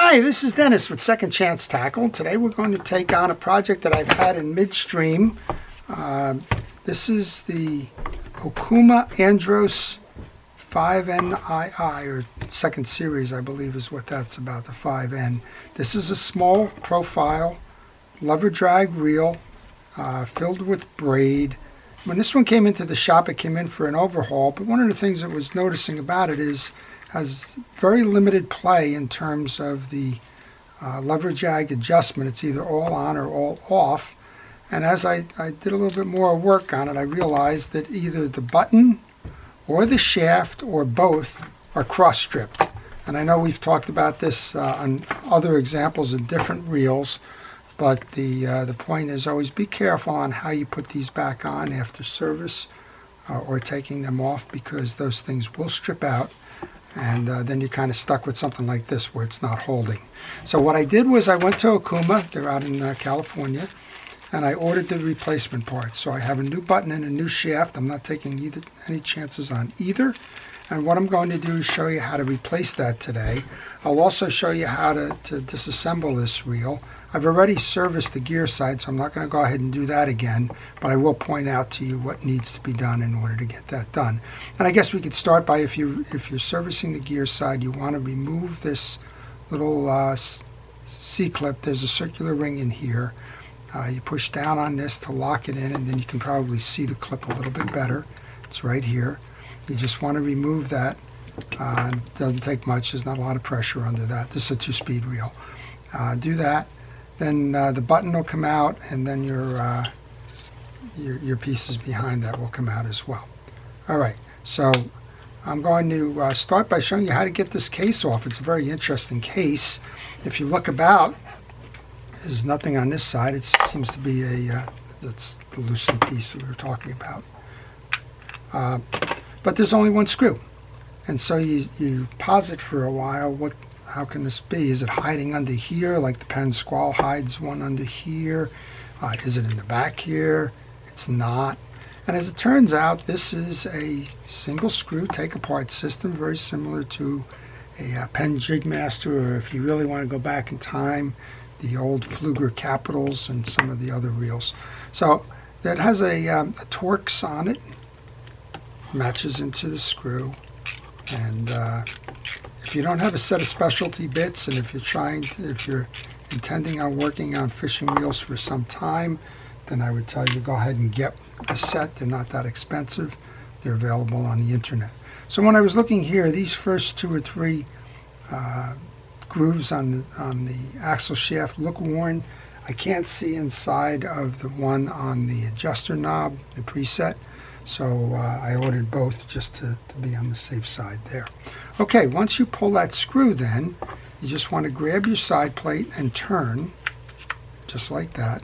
Hi, this is Dennis with Second Chance Tackle. Today we're going to take on a project that I've had in midstream. This is the Okuma Andros 5NII, or second series I believe is what that's about, the 5N. This is a small profile lever drag reel filled with braid. When this one came into the shop, it came in for an overhaul, but one of the things that was noticing about it is has very limited play in terms of the lever drag adjustment. It's either all on or all off. And as I did a little bit more work on it, I realized that either the button or the shaft or both are cross-stripped. And I know we've talked about this on other examples of different reels, but the point is always be careful on how you put these back on after service or taking them off, because those things will strip out. And then you're kind of stuck with something like this where it's not holding. So what I did was I went to Okuma, they're out in California, and I ordered the replacement parts. So I have a new button and a new shaft. I'm not taking any chances on either. And what I'm going to do is show you how to replace that today. I'll also show you how to disassemble this reel. I've already serviced the gear side, so I'm not going to go ahead and do that again, but I will point out to you what needs to be done in order to get that done. And I guess we could start by, if you're servicing the gear side, you want to remove this little C-clip. There's a circular ring in here. You push down on this to lock it in, and then you can probably see the clip a little bit better. It's right here. You just want to remove that. It doesn't take much. There's not a lot of pressure under that. This is a 2-speed reel. Do that. Then the button will come out, and then your pieces behind that will come out as well. All right, so I'm going to start by showing you how to get this case off. It's a very interesting case. If you look about, there's nothing on this side. It seems to be that's the loosened piece that we were talking about. But there's only one screw, and so you pause it for a while. How can this be? Is it hiding under here, like the Penn Squall hides one under here? Is it in the back here? It's not. And as it turns out, this is a single screw take-apart system, very similar to a Penn Jigmaster, or if you really want to go back in time, the old Pfluger Capitals and some of the other reels. So that has a Torx on it, matches into the screw, and if you don't have a set of specialty bits, and if you're intending on working on fishing reels for some time, then I would tell you to go ahead and get a set. They're not that expensive. They're available on the internet. So when I was looking here, these first 2 or 3 grooves on the axle shaft look worn. I can't see inside of the one on the adjuster knob, the preset. So I ordered both just to be on the safe side there. Okay, once you pull that screw, then you just want to grab your side plate and turn, just like that,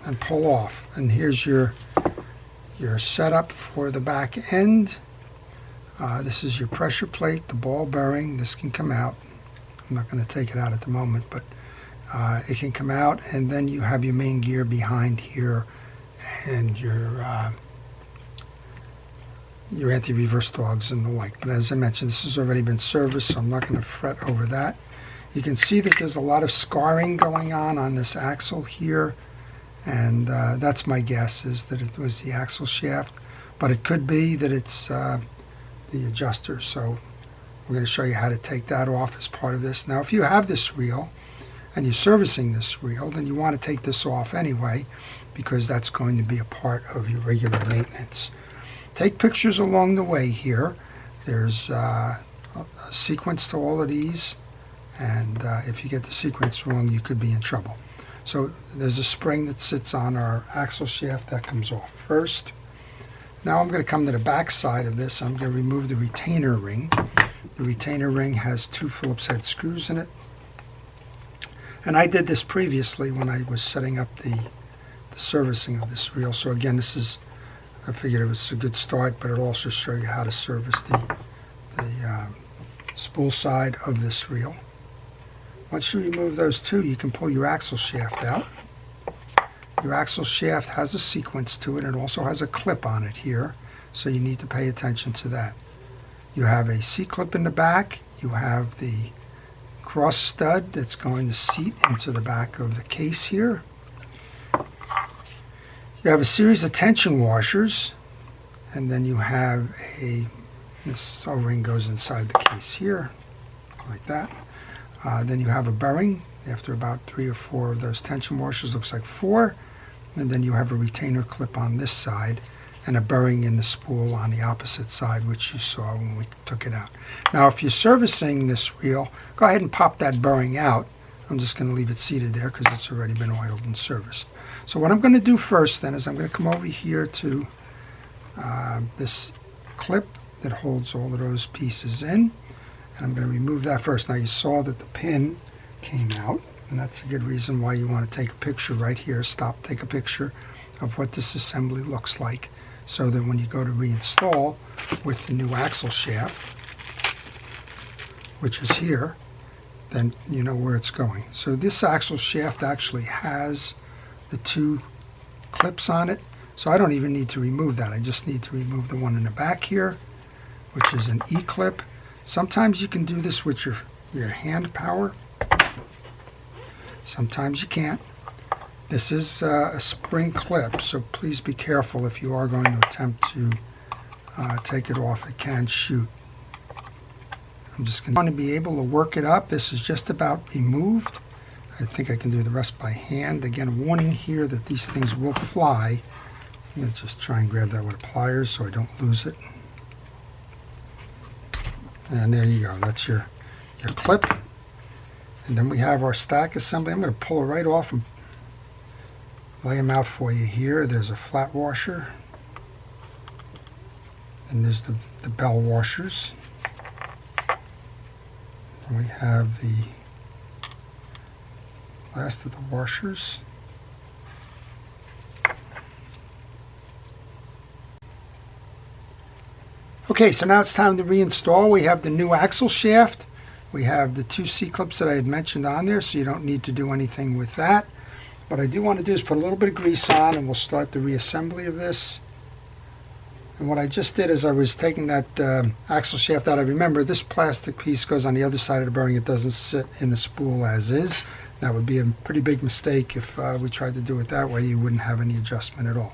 and pull off. And here's your setup for the back end. This is your pressure plate, the ball bearing. This can come out. I'm not going to take it out at the moment, but it can come out, and then you have your main gear behind here, and your anti-reverse dogs and the like. But as I mentioned, this has already been serviced, so I'm not going to fret over that. You can see that there's a lot of scarring going on this axle here, and that's my guess, is that it was the axle shaft, but it could be that it's the adjuster. So we're going to show you how to take that off as part of this. Now, if you have this reel and you're servicing this reel, then you want to take this off anyway, because that's going to be a part of your regular maintenance. Take pictures along the way here. There's a sequence to all of these, and if you get the sequence wrong, you could be in trouble. So there's a spring that sits on our axle shaft that comes off first. Now I'm going to come to the back side of this. I'm going to remove the retainer ring. The retainer ring has 2 Phillips head screws in it. And I did this previously when I was setting up the servicing of this reel. So again, I figured it was a good start, but it'll also show you how to service the spool side of this reel. Once you remove those 2, you can pull your axle shaft out. Your axle shaft has a sequence to it, and it also has a clip on it here, so you need to pay attention to that. You have a C-clip in the back, you have the cross stud that's going to seat into the back of the case here. You have a series of tension washers, and then you have this O-ring goes inside the case here, like that. Then you have a bearing after about 3 or 4 of those tension washers, looks like 4. And then you have a retainer clip on this side and a bearing in the spool on the opposite side, which you saw when we took it out. Now, if you're servicing this reel, go ahead and pop that bearing out. I'm just going to leave it seated there because it's already been oiled and serviced. So what I'm going to do first then is I'm going to come over here to this clip that holds all of those pieces in, and I'm going to remove that first. Now, you saw that the pin came out, and that's a good reason why you want to take a picture right here. Stop, take a picture of what this assembly looks like, so that when you go to reinstall with the new axle shaft, which is here, then you know where it's going. So this axle shaft actually has the 2 clips on it, so I don't even need to remove that. I just need to remove the one in the back here, which is an E-clip. Sometimes you can do this with your hand power. Sometimes you can't. This is a spring clip, so please be careful if you are going to attempt to take it off. It can shoot. I'm just going to be able to work it up. This is just about removed. I think I can do the rest by hand. Again, a warning here that these things will fly. I'm going to just try and grab that with pliers so I don't lose it. And there you go. That's your clip. And then we have our stack assembly. I'm going to pull it right off and lay them out for you here. There's a flat washer. And there's the bell washers. And we have the last of the washers. Okay, so now it's time to reinstall. We have the new axle shaft. We have the 2 C-clips that I had mentioned on there, so you don't need to do anything with that. What I do want to do is put a little bit of grease on, and we'll start the reassembly of this. And what I just did is I was taking that axle shaft out. I remember this plastic piece goes on the other side of the bearing. It doesn't sit in the spool as is. That would be a pretty big mistake if we tried to do it that way. You wouldn't have any adjustment at all.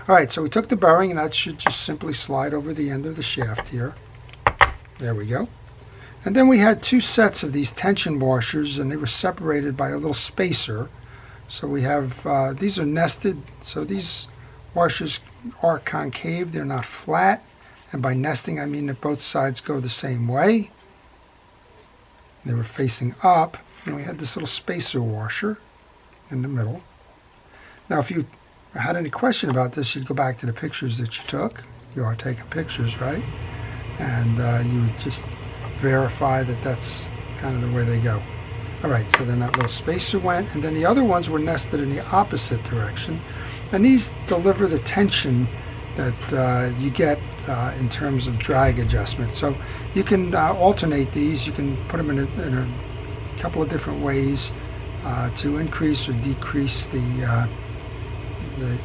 Alright, so we took the bearing, and that should just simply slide over the end of the shaft here. There we go. And then we had 2 sets of these tension washers, and they were separated by a little spacer. So we have, these are nested, so these washers are concave, they're not flat. And by nesting, I mean that both sides go the same way. They were facing up, and we had this little spacer washer in the middle. Now, if you had any question about this, you'd go back to the pictures that you took. You are taking pictures, right? And you would just verify that that's kind of the way they go. Alright, so then that little spacer went, and then the other ones were nested in the opposite direction. And these deliver the tension that you get in terms of drag adjustment. So you can alternate these. You can put them in a couple of different ways to increase or decrease the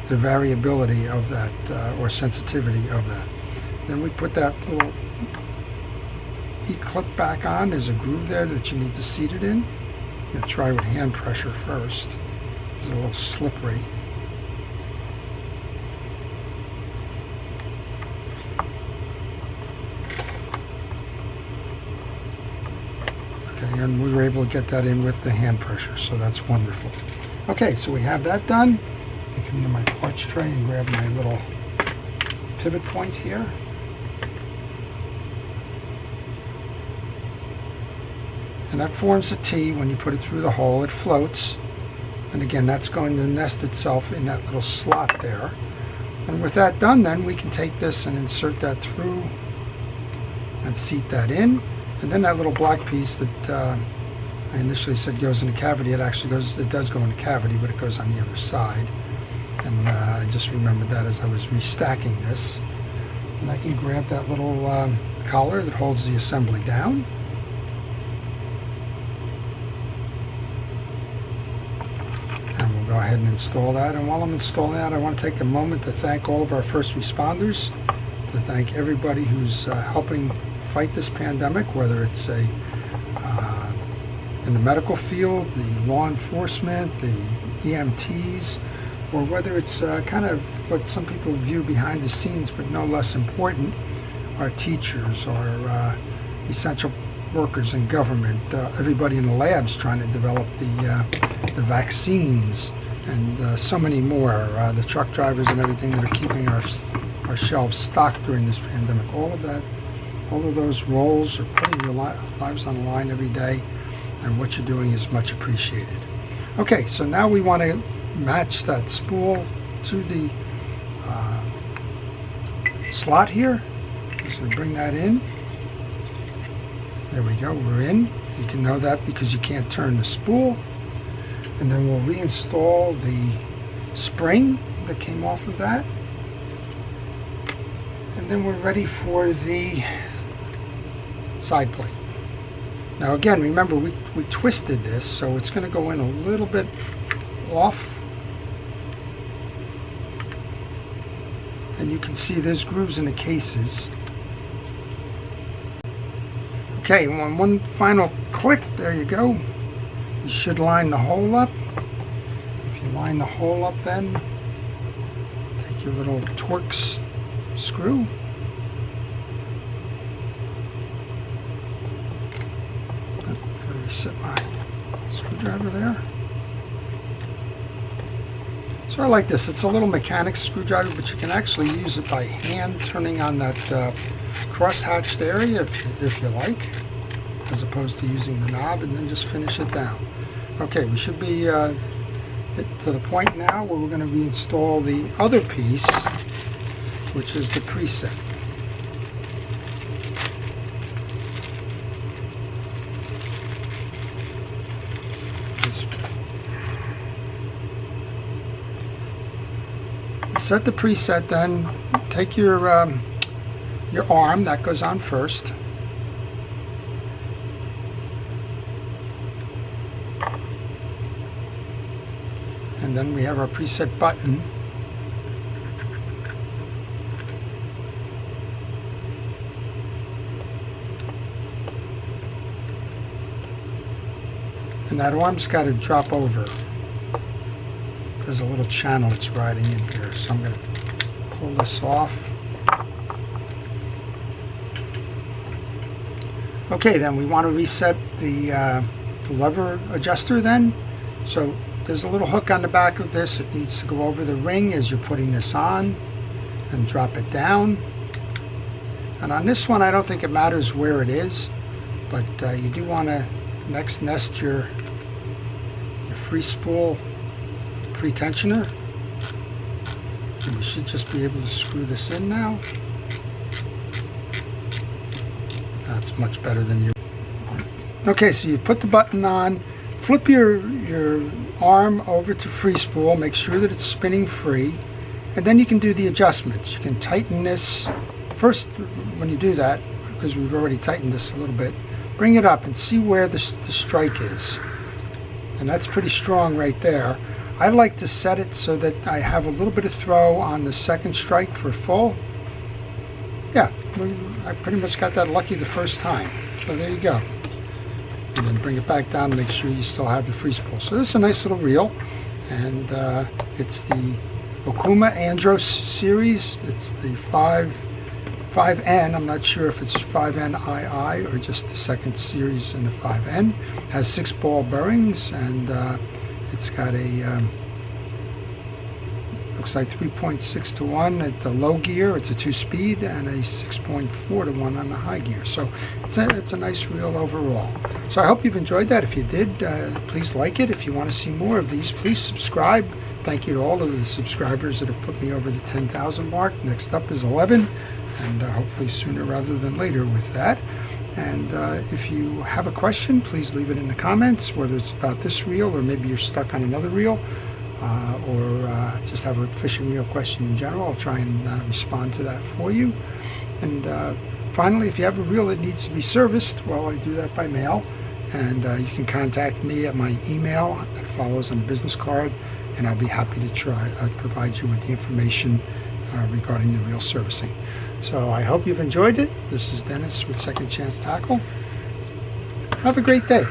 variability of that or sensitivity of that. Then we put that little E-clip back on. There's a groove there that you need to seat it in. I'm going to try with hand pressure first. It's a little slippery. Okay, and we were able to get that in with the hand pressure, so that's wonderful. Okay, so we have that done. I come to my torch tray and grab my little pivot point here. And that forms a T. When you put it through the hole, it floats. And again, that's going to nest itself in that little slot there. And with that done, then we can take this and insert that through and seat that in. And then that little black piece that I initially said goes in the cavity, it does go in the cavity, but it goes on the other side. And I just remembered that as I was restacking this. And I can grab that little collar that holds the assembly down. Go ahead and install that. And while I'm installing that, I want to take a moment to thank all of our first responders, to thank everybody who's helping fight this pandemic, whether it's a in the medical field, the law enforcement, the EMTs, or whether it's kind of what some people view behind the scenes, but no less important, our teachers, our essential workers in government, everybody in the labs trying to develop the vaccines, and so many more, the truck drivers and everything that are keeping our shelves stocked during this pandemic. All of those roles are putting your lives on the line every day, and what you're doing is much appreciated. Okay, so now we want to match that spool to the slot here. Just going to bring that in. There we go, we're in. You can know that because you can't turn the spool. And then we'll reinstall the spring that came off of that. And then we're ready for the side plate. Now again, remember we twisted this, so it's going to go in a little bit off. And you can see there's grooves in the cases. Okay, one final click, there you go. You should line the hole up. If you line the hole up, then take your little Torx screw. I'm going to reset my screwdriver there. So I like this. It's a little mechanic screwdriver, but you can actually use it by hand, turning on that cross-hatched area if you like, as opposed to using the knob, and then just finish it down. Okay, we should be to the point now where we're going to reinstall the other piece, which is the preset. Set the preset, then take your arm that goes on first. And then we have our preset button. And that arm's got to drop over. There's a little channel it's riding in here, so I'm going to pull this off. Okay, then we want to reset the lever adjuster then. So there's a little hook on the back of this. It needs to go over the ring as you're putting this on and drop it down. And on this one, I don't think it matters where it is, but you do want to next nest your free spool pre-tensioner. And we should just be able to screw this in now. That's much better than you. Okay, so you put the button on, flip your arm over to free spool, make sure that it's spinning free, and then you can do the adjustments. You can tighten this first. When you do that, because we've already tightened this a little bit, bring it up and see where the strike is, and that's pretty strong right there. I like to set it so that I have a little bit of throw on the second strike for full. Yeah, I pretty much got that lucky the first time. So there you go. And then bring it back down and make sure you still have the free spool. So this is a nice little reel, and it's the Okuma Andros series. It's the 5N. I'm not sure if it's 5NII or just the second series in the 5N. It has 6 ball bearings, and it's got a looks like 3.6 to 1 at the low gear. It's a 2-speed, and a 6.4 to 1 on the high gear. So it's a nice reel overall. So I hope you've enjoyed that. If you did, please like it. If you want to see more of these, please subscribe. Thank you to all of the subscribers that have put me over the 10,000 mark. Next up is 11, and hopefully sooner rather than later with that. And if you have a question, please leave it in the comments, whether it's about this reel or maybe you're stuck on another reel, or just have a fishing reel question in general. I'll try and respond to that for you. And finally, if you have a reel that needs to be serviced, well, I do that by mail, and you can contact me at my email that follows on the business card, and I'll be happy to provide you with the information regarding the reel servicing. So I hope you've enjoyed it. This is Dennis with Second Chance Tackle. Have a great day.